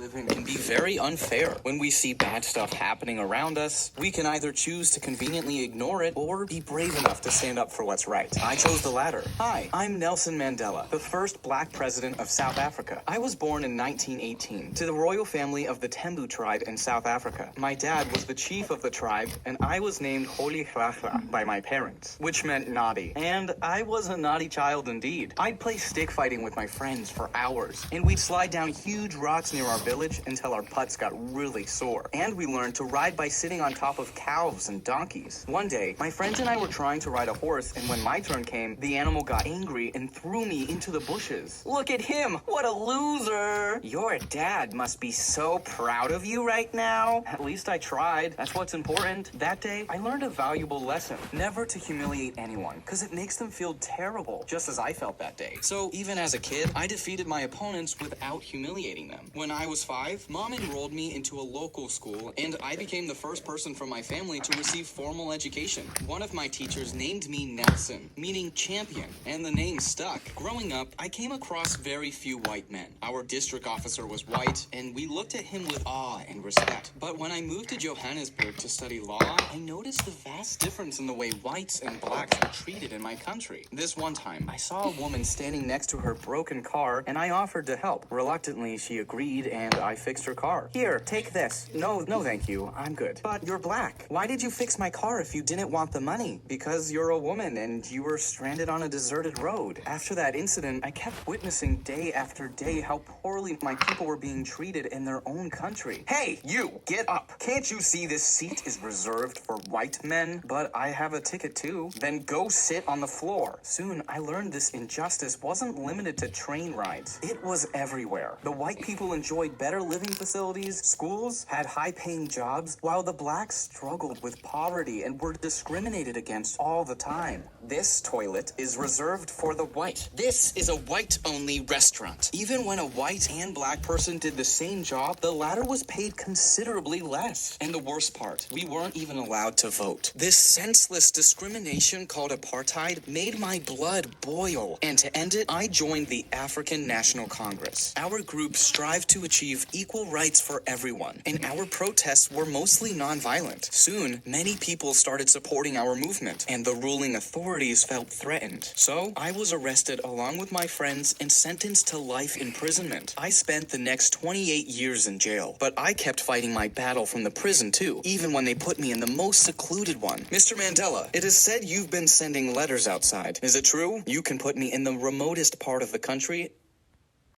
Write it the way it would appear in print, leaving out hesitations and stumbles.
live in can be very unfair. When we see bad stuff happening around us, we can either choose to conveniently ignore it or be brave enough to stand up for what's right. I chose the latter. Hi, I'm Nelson Mandela, the first black president of South Africa. I was born in 1918 to the royal family of the Tembu tribe in South Africa. My dad was the chief of the tribe, and I was named Holy Rachla by my parents, which meant naughty. And I was a naughty child indeed. I'd play stick fighting with my friends for hours, and we'd slide down huge rocks near our village until our butts got really sore. And we learned to ride by sitting on top of cows and donkeys. One day, my friends and I were trying to ride a horse, and when my turn came, the animal got angry and threw me into the bushes. Look at him! What a loser! Your dad must be so proud of you right now. At least I tried. That's what's important. That day, I learned a valuable lesson. Never to humiliate anyone, because it makes them feel terrible, just as I felt that day. So even as a kid, I defeated my opponents without humiliating them. When I was 5, Mom enrolled me into a local school, and I became the first person from my family to receive formal education. One of my teachers named me Nelson, meaning champion, and the name stuck. Growing up, I came across very few white men. Our district officer was white, and we looked at him with awe and respect. But when I moved to Johannesburg to study law, I noticed the vast difference in the way whites and blacks were treated in my country. This one time, I saw a woman standing next to her broken car, and I offered to help. Reluctantly, she agreed, and I fixed her car. Here, take this. No, thank you. I'm good. But you're black. Why did you fix my car if you didn't want the money? Because you're a woman, and you were stranded on a deserted road. After that incident, I kept witnessing day after day how poorly my people were being treated in their own country. Hey, you! Get up! Can't you see this seat is reserved for white men? But I have a ticket too. Then go sit on the floor. Soon, I learned this injustice wasn't limited to train rides. It was everywhere. The white people enjoyed better living facilities, schools, had high-paying jobs, while the blacks struggled with poverty and were discriminated against all the time. This toilet is reserved for the white. This is a white-only restaurant. Even when a white and black person did the same job, the latter was paid considerably less. And the worst part, we weren't even allowed to vote. This senseless discrimination called apartheid made my blood boil. And to end it, I joined the African National Congress. Our group strived to achieve equal rights for everyone, and our protests were mostly nonviolent. Soon, many people started supporting our movement, and the ruling authorities felt threatened. So, I was arrested along with my friends and sentenced to life imprisonment. I spent the next 28 years in jail, but I kept fighting my battle from the prison too, even when they put me in the most secluded one. Mr. Mandela, it is said you've been sending letters outside. Is it true? You can put me in the remotest part of the country